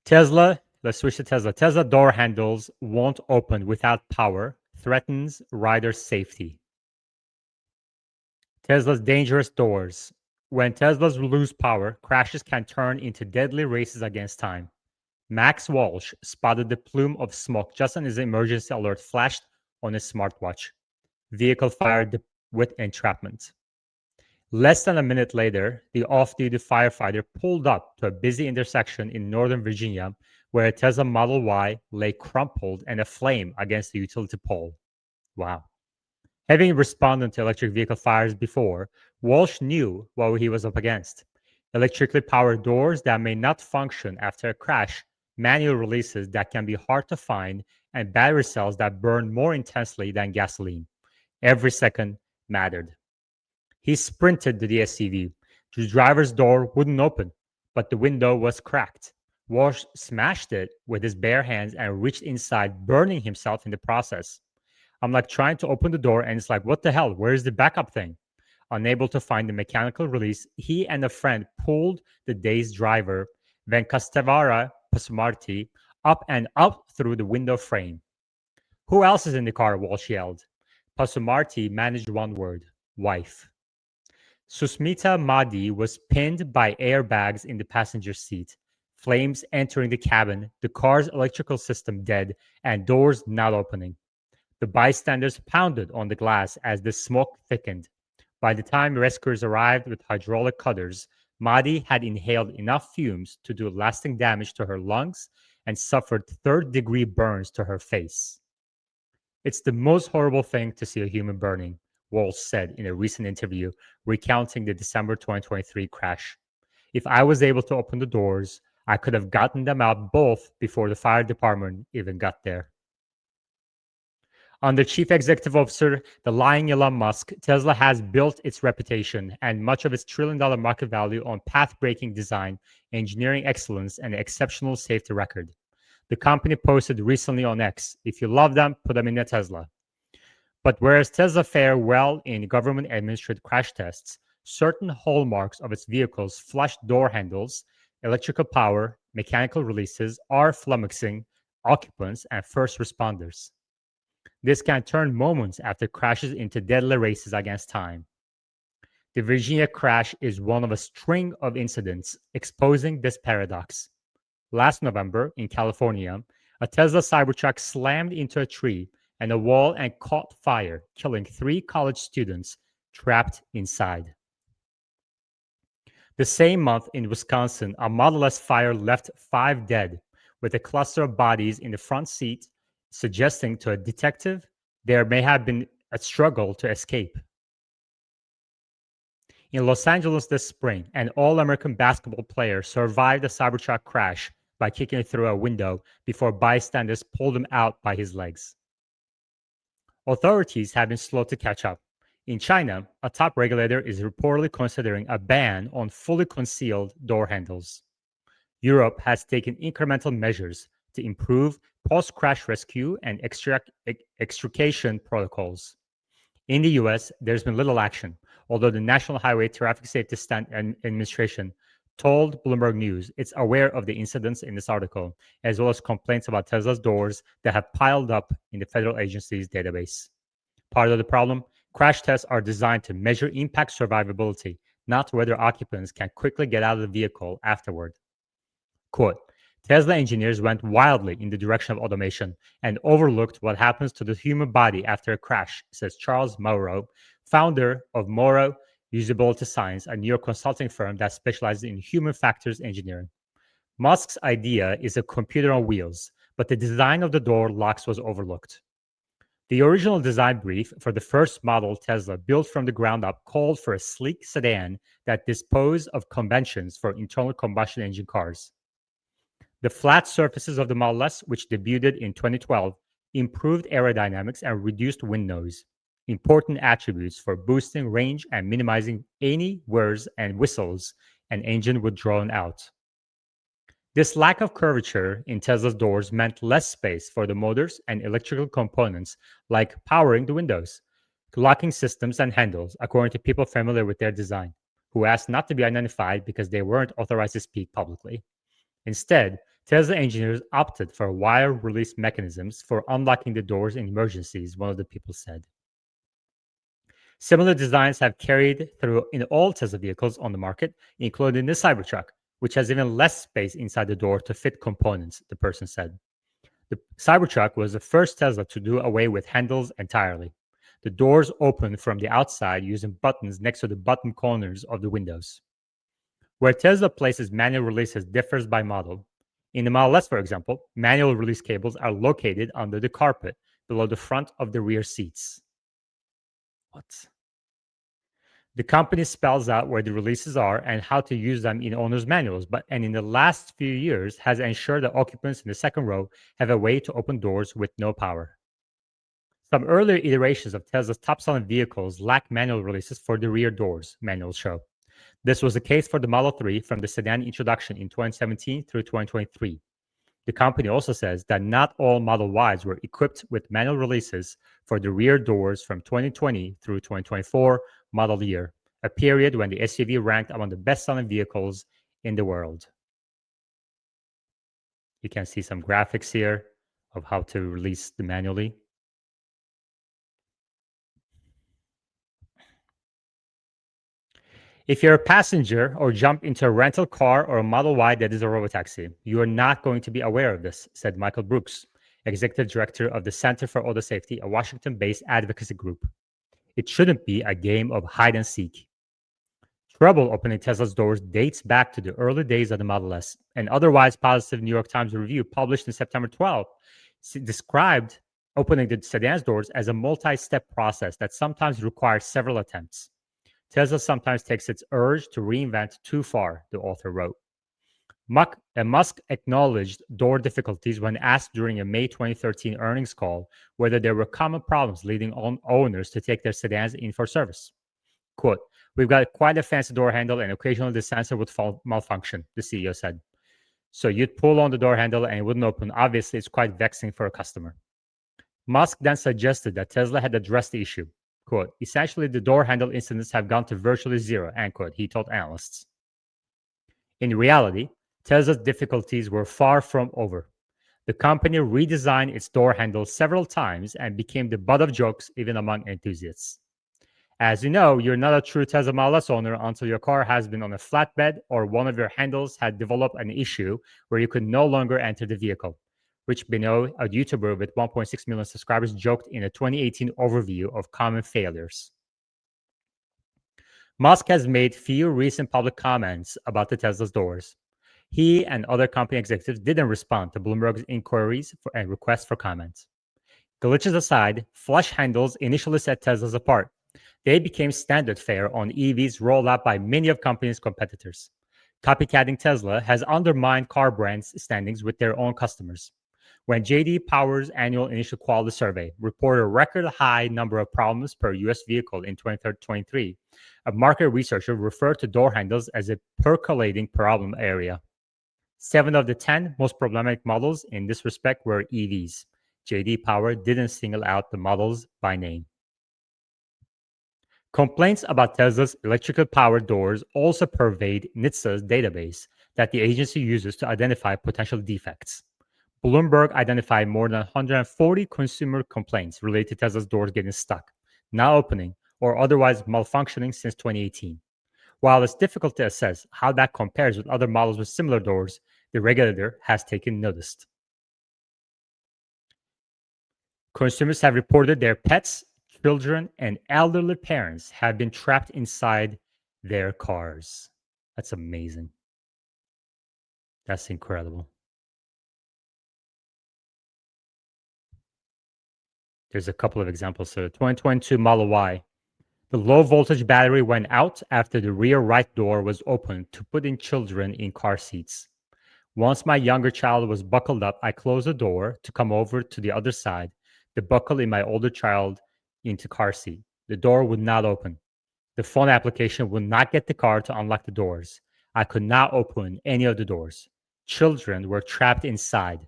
Tesla, let's switch to Tesla. Tesla door handles won't open without power, threatens rider's safety. Tesla's dangerous doors. When Teslas lose power, crashes can turn into deadly races against time. Max Walsh spotted the plume of smoke just as his emergency alert flashed on his smartwatch. Vehicle fired with entrapment. Less than a minute later, the off-duty firefighter pulled up to a busy intersection in Northern Virginia where a Tesla Model Y lay crumpled and aflame against the utility pole. Wow. Having responded to electric vehicle fires before, Walsh knew what he was up against. Electrically powered doors that may not function after a crash, manual releases that can be hard to find, and battery cells that burn more intensely than gasoline. Every second mattered. He sprinted to the SUV. The driver's door wouldn't open, but the window was cracked. Walsh smashed it with his bare hands and reached inside, burning himself in the process. I'm like trying to open the door, and it's like, what the hell? Where's the backup thing? Unable to find the mechanical release, he and a friend pulled the dazed driver, Venkastavara Pasumarti, up and out through the window frame. Who else is in the car? Walsh yelled. Pasumarti managed one word: wife. Susmita Madi was pinned by airbags in the passenger seat, flames entering the cabin, the car's electrical system dead, and doors not opening. The bystanders pounded on the glass as the smoke thickened. By the time rescuers arrived with hydraulic cutters, Madi had inhaled enough fumes to do lasting damage to her lungs and suffered third-degree burns to her face. It's the most horrible thing to see a human burning, Walsh said in a recent interview recounting the December 2023 crash. If I was able to open the doors, I could have gotten them out both before the fire department even got there. Under Chief Executive Officer, the lying Elon Musk, Tesla has built its reputation and much of its $1 trillion market value on path-breaking design, engineering excellence, and exceptional safety record. The company posted recently on X, if you love them, put them in a Tesla. But whereas Tesla fared well in government-administered crash tests, certain hallmarks of its vehicles, flush door handles, electrical power, mechanical releases, are flummoxing occupants and first responders. This can turn moments after crashes into deadly races against time. The Virginia crash is one of a string of incidents exposing this paradox. Last November, in California, a Tesla Cybertruck slammed into a tree and a wall and caught fire, killing 3 college students trapped inside. The same month in Wisconsin, a Model S fire left 5 dead, with a cluster of bodies in the front seat, suggesting to a detective there may have been a struggle to escape. In Los Angeles this spring, an All-American basketball player survived a Cybertruck crash by kicking it through a window before bystanders pulled him out by his legs. Authorities have been slow to catch up. In China, a top regulator is reportedly considering a ban on fully concealed door handles. Europe has taken incremental measures to improve post-crash rescue and extrication protocols. In the US, there's been little action, although the National Highway Traffic Safety Administration told Bloomberg News it's aware of the incidents in this article, as well as complaints about Tesla's doors that have piled up in the federal agency's database. Part of the problem, crash tests are designed to measure impact survivability, not whether occupants can quickly get out of the vehicle afterward. Quote, Tesla engineers went wildly in the direction of automation and overlooked what happens to the human body after a crash, says Charles Mauro, founder of Mauro Usability Science, a New York consulting firm that specializes in human factors engineering. Musk's idea is a computer on wheels, but the design of the door locks was overlooked. The original design brief for the first model Tesla built from the ground up called for a sleek sedan that disposed of conventions for internal combustion engine cars. The flat surfaces of the Model S, which debuted in 2012, improved aerodynamics and reduced wind noise, important attributes for boosting range and minimizing any whirs and whistles an engine would drown out. This lack of curvature in Tesla's doors meant less space for the motors and electrical components like powering the windows, locking systems, and handles, according to people familiar with their design, who asked not to be identified because they weren't authorized to speak publicly. Instead, Tesla engineers opted for wire release mechanisms for unlocking the doors in emergencies, one of the people said. Similar designs have carried through in all Tesla vehicles on the market, including the Cybertruck, which has even less space inside the door to fit components, the person said. The Cybertruck was the first Tesla to do away with handles entirely. The doors open from the outside using buttons next to the bottom corners of the windows. Where Tesla places manual releases differs by model. In the Model S, for example, manual release cables are located under the carpet below the front of the rear seats. What? The company spells out where the releases are and how to use them in owner's manuals, and in the last few years has ensured that occupants in the second row have a way to open doors with no power. Some earlier iterations of Tesla's top-selling vehicles lack manual releases for the rear doors, manuals show. This was the case for the Model 3 from the sedan introduction in 2017 through 2023. The company also says that not all Model Ys were equipped with manual releases for the rear doors from 2020 through 2024 model year, a period when the SUV ranked among the best-selling vehicles in the world. You can see some graphics here of how to release them manually. If you're a passenger or jump into a rental car or a Model Y that is a robotaxi, you are not going to be aware of this, said Michael Brooks, executive director of the Center for Auto Safety, a Washington-based advocacy group. It shouldn't be a game of hide and seek. Trouble opening Tesla's doors dates back to the early days of the Model S. An otherwise positive New York Times review published in September 12 described opening the sedan's doors as a multi-step process that sometimes requires several attempts. Tesla sometimes takes its urge to reinvent too far, the author wrote. Musk acknowledged door difficulties when asked during a May 2013 earnings call whether there were common problems leading owners to take their sedans in for service. Quote, "We've got quite a fancy door handle and occasionally the sensor would malfunction," the CEO said. So you'd pull on the door handle and it wouldn't open. Obviously, it's quite vexing for a customer. Musk then suggested that Tesla had addressed the issue. Quote, "Essentially, the door handle incidents have gone to virtually zero," end quote, he told analysts. In reality, Tesla's difficulties were far from over. The company redesigned its door handles several times and became the butt of jokes even among enthusiasts. As you know, you're not a true Tesla Model S owner until your car has been on a flatbed or one of your handles had developed an issue where you could no longer enter the vehicle. Rich Benoit, a YouTuber with 1.6 million subscribers, joked in a 2018 overview of common failures. Musk has made few recent public comments about the Tesla's doors. He and other company executives didn't respond to Bloomberg's inquiries and requests for comments. Glitches aside, flush handles initially set Teslas apart. They became standard fare on EVs rolled out by many of company's competitors. Copycatting Tesla has undermined car brands' standings with their own customers. When J.D. Power's annual initial quality survey reported a record high number of problems per U.S. vehicle in 2023, a market researcher referred to door handles as a percolating problem area. 7 of the 10 most problematic models in this respect were EVs. J.D. Power didn't single out the models by name. Complaints about Tesla's electrical powered doors also pervade NHTSA's database that the agency uses to identify potential defects. Bloomberg identified more than 140 consumer complaints related to Tesla's doors getting stuck, not opening, or otherwise malfunctioning since 2018. While it's difficult to assess how that compares with other models with similar doors, the regulator has taken notice. Consumers have reported their pets, children, and elderly parents have been trapped inside their cars. That's amazing. That's incredible. There's a couple of examples. So, 2022 Model Y. The low voltage battery went out after the rear right door was opened to put in children in car seats. Once my younger child was buckled up, I closed the door to come over to the other side, to buckle in my older child into car seat. The door would not open. The phone application would not get the car to unlock the doors. I could not open any of the doors. Children were trapped inside.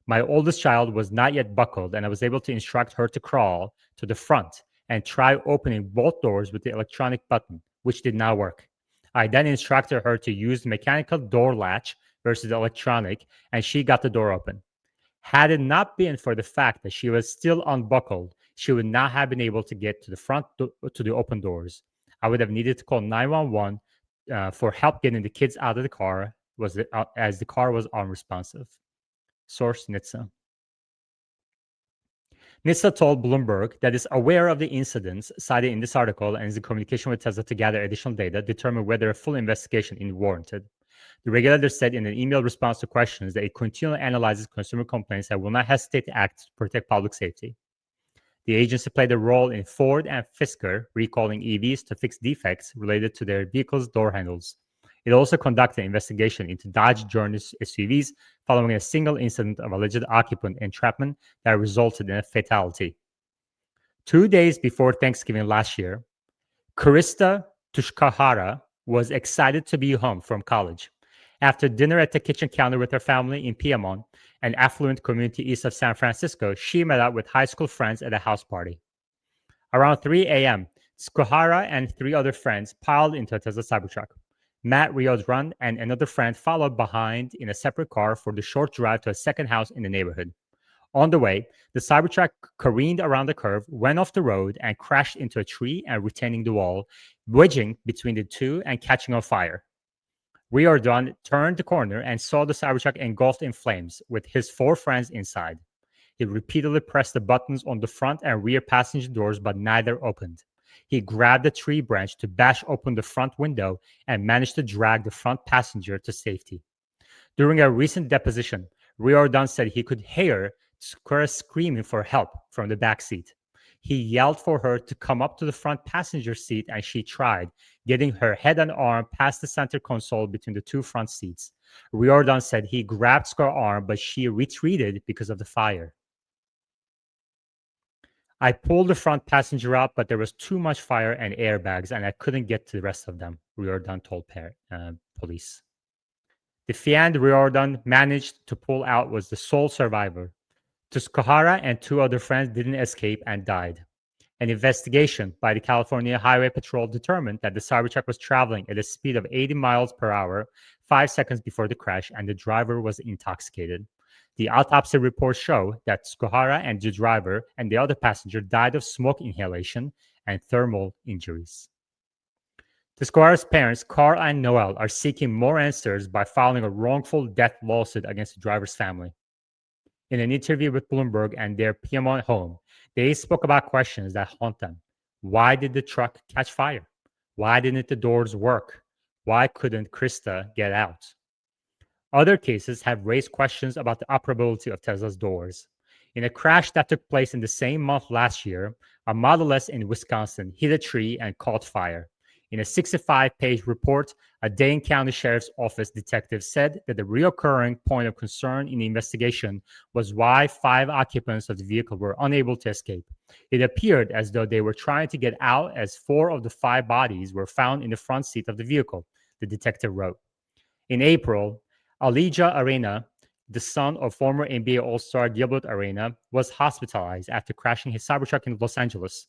My oldest child was not yet buckled, and I was able to instruct her to crawl to the front and try opening both doors with the electronic button, which did not work. I then instructed her to use the mechanical door latch versus electronic, and she got the door open. Had it not been for the fact that she was still unbuckled, she would not have been able to get to the to the open doors. I would have needed to call 911 for help getting the kids out of the car as the car was unresponsive. Source NHTSA. NHTSA told Bloomberg that it's aware of the incidents cited in this article and is in communication with Tesla to gather additional data, determine whether a full investigation is warranted. The regulator said in an email response to questions that it continually analyzes consumer complaints and will not hesitate to act to protect public safety. The agency played a role in Ford and Fisker recalling EVs to fix defects related to their vehicles' door handles. It also conducted an investigation into Dodge Journey SUVs following a single incident of alleged occupant entrapment that resulted in a fatality. 2 days before Thanksgiving last year, Krista Tushkahara was excited to be home from college. After dinner at the kitchen counter with her family in Piedmont, an affluent community east of San Francisco, she met up with high school friends at a house party. Around 3 a.m., Skuhara and 3 other friends piled into a Tesla Cybertruck. Matt Rios-Run and another friend followed behind in a separate car for the short drive to a second house in the neighborhood. On the way, the Cybertruck careened around the curve, went off the road, and crashed into a tree and retaining the wall, wedging between the two and catching on fire. Riordan turned the corner and saw the Cybertruck engulfed in flames with his 4 friends inside. He repeatedly pressed the buttons on the front and rear passenger doors, but neither opened. He grabbed a tree branch to bash open the front window and managed to drag the front passenger to safety. During a recent deposition, Riordan said he could hear Skura screaming for help from the back seat. He yelled for her to come up to the front passenger seat, and she tried, getting her head and arm past the center console between the 2 front seats. Riordan said he grabbed Skura's arm, but she retreated because of the fire. I pulled the front passenger out, but there was too much fire and airbags, and I couldn't get to the rest of them, Riordan told police. The fiend Riordan managed to pull out was the sole survivor. Tuskahara and 2 other friends didn't escape and died. An investigation by the California Highway Patrol determined that the Cybertruck was traveling at a speed of 80 miles per hour 5 seconds before the crash, and the driver was intoxicated. The autopsy reports show that Skuhara and the driver and the other passenger died of smoke inhalation and thermal injuries. The Skuhara's parents, Carl and Noel, are seeking more answers by filing a wrongful death lawsuit against the driver's family. In an interview with Bloomberg and their Piedmont home, they spoke about questions that haunt them. Why did the truck catch fire? Why didn't the doors work? Why couldn't Krista get out? Other cases have raised questions about the operability of Tesla's doors. In a crash that took place in the same month last year, a Model S in Wisconsin hit a tree and caught fire. In a 65-page report, a Dane County Sheriff's Office detective said that the recurring point of concern in the investigation was why 5 occupants of the vehicle were unable to escape. It appeared as though they were trying to get out, as 4 of the 5 bodies were found in the front seat of the vehicle, the detective wrote. In April, Elijah Arena, the son of former NBA All-Star Gilbert Arena, was hospitalized after crashing his Cybertruck in Los Angeles.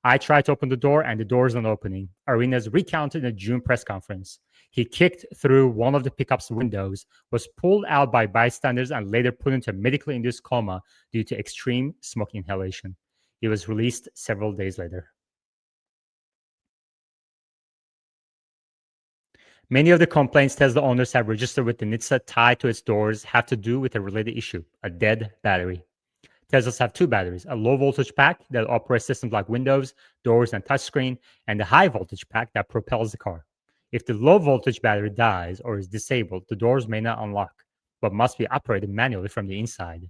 I tried to open the door and the door is not opening, Arenas recounted in a June press conference. He kicked through one of the pickup's windows, was pulled out by bystanders, and later put into a medically induced coma due to extreme smoke inhalation. He was released several days later. Many of the complaints Tesla owners have registered with the NHTSA tied to its doors have to do with a related issue, a dead battery. Teslas have 2 batteries, a low voltage pack that operates systems like windows, doors, and touchscreen, and a high voltage pack that propels the car. If the low voltage battery dies or is disabled, the doors may not unlock, but must be operated manually from the inside.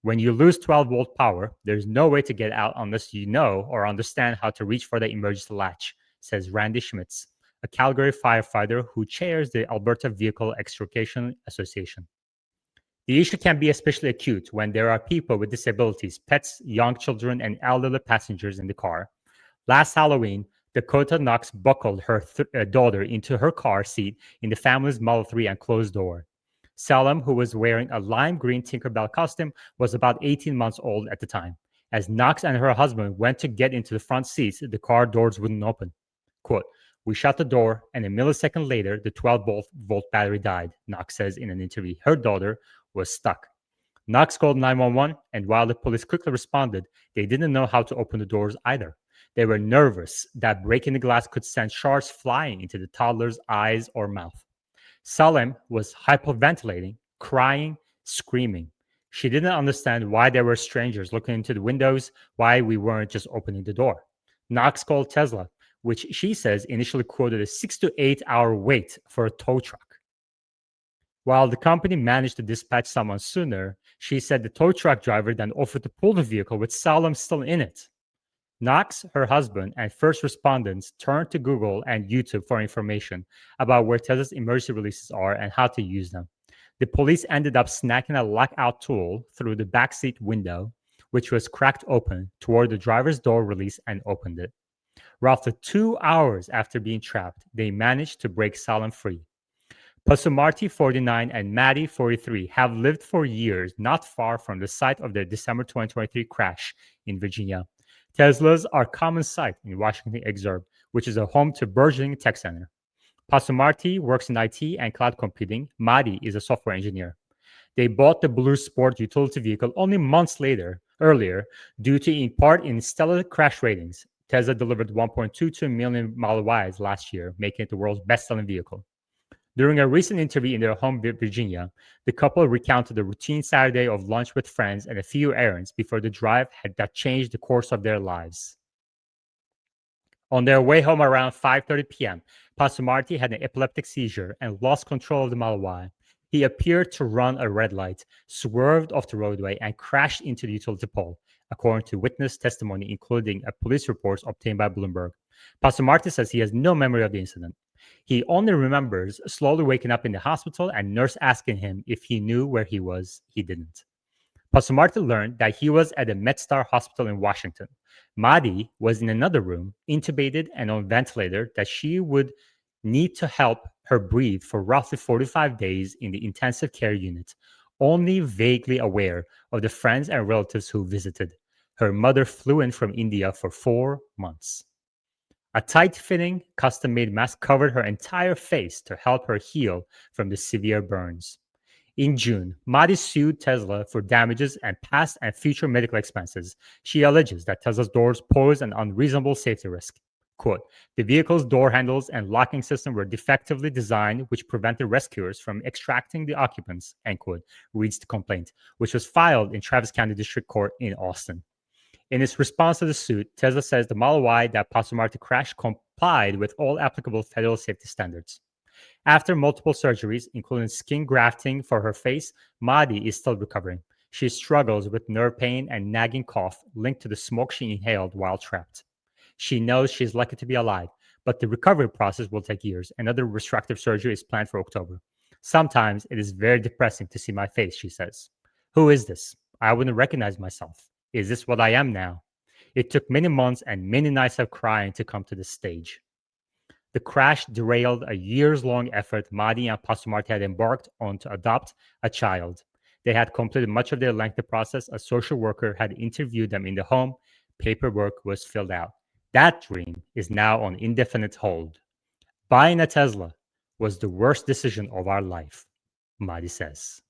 When you lose 12-volt power, there's no way to get out unless you know or understand how to reach for the emergency latch, says Randy Schmitz, a Calgary firefighter who chairs the Alberta Vehicle Extrication Association. The issue can be especially acute when there are people with disabilities, pets, young children, and elderly passengers in the car. Last Halloween, Dakota Knox buckled her daughter into her car seat in the family's Model 3 and closed the door. Salem, who was wearing a lime green Tinkerbell costume, was about 18 months old at the time. As Knox and her husband went to get into the front seats, the car doors wouldn't open. Quote, We shut the door, and a millisecond later, the 12-volt battery died, Knox says in an interview. Her daughter was stuck. Knox called 911, and while the police quickly responded, they didn't know how to open the doors either. They were nervous that breaking the glass could send shards flying into the toddler's eyes or mouth. Salem was hyperventilating, crying, screaming. She didn't understand why there were strangers looking into the windows, why we weren't just opening the door. Knox called Tesla, which she says initially quoted a 6 to 8 hour wait for a tow truck. While the company managed to dispatch someone sooner, she said the tow truck driver then offered to pull the vehicle with Salem still in it. Knox, her husband, and first responders turned to Google and YouTube for information about where Tesla's emergency releases are and how to use them. The police ended up snacking a lockout tool through the backseat window, which was cracked open toward the driver's door release and opened it. Roughly 2 hours after being trapped, they managed to break Salem free. Pasumarti, 49, and Maddie, 43, have lived for years not far from the site of their December 2023 crash in Virginia. Teslas are a common sight in Washington Exurb, which is a home to burgeoning tech center. Pasumarti works in IT and cloud computing. Maddie is a software engineer. They bought the Blue Sport utility vehicle only months earlier, due to in part in stellar crash ratings. Tesla delivered 1.22 million Model Ys last year, making it the world's best-selling vehicle. During a recent interview in their home, Virginia, the couple recounted a routine Saturday of lunch with friends and a few errands before the drive that changed the course of their lives. On their way home around 5:30 p.m., Pasumarti had an epileptic seizure and lost control of the Model Y. He appeared to run a red light, swerved off the roadway, and crashed into the utility pole, according to witness testimony, including a police report obtained by Bloomberg. Pasumarti says he has no memory of the incident. He only remembers slowly waking up in the hospital and nurse asking him if he knew where he was. He didn't. Pasumarti learned that he was at a MedStar hospital in Washington. Maddie was in another room, intubated and on ventilator that she would need to help her breathe for roughly 45 days in the intensive care unit, only vaguely aware of the friends and relatives who visited. Her mother flew in from India for 4 months. A tight-fitting, custom-made mask covered her entire face to help her heal from the severe burns. In June, Maddie sued Tesla for damages and past and future medical expenses. She alleges that Tesla's doors pose an unreasonable safety risk. Quote, the vehicle's door handles and locking system were defectively designed, which prevented rescuers from extracting the occupants, end quote, reads the complaint, which was filed in Travis County District Court in Austin. In its response to the suit, Tesla says the Model Y that Pasumarti crashed complied with all applicable federal safety standards. After multiple surgeries, including skin grafting for her face, Maddie is still recovering. She struggles with nerve pain and nagging cough linked to the smoke she inhaled while trapped. She knows she's lucky to be alive, but the recovery process will take years. Another reconstructive surgery is planned for October. Sometimes it is very depressing to see my face, she says. Who is this? I wouldn't recognize myself. Is this what I am now? It took many months and many nights of crying to come to this stage. The crash derailed a years-long effort Maddie and Pasumarti had embarked on to adopt a child. They had completed much of their lengthy process. A social worker had interviewed them in the home. Paperwork was filled out. That dream is now on indefinite hold. Buying a Tesla was the worst decision of our life, Maddie says.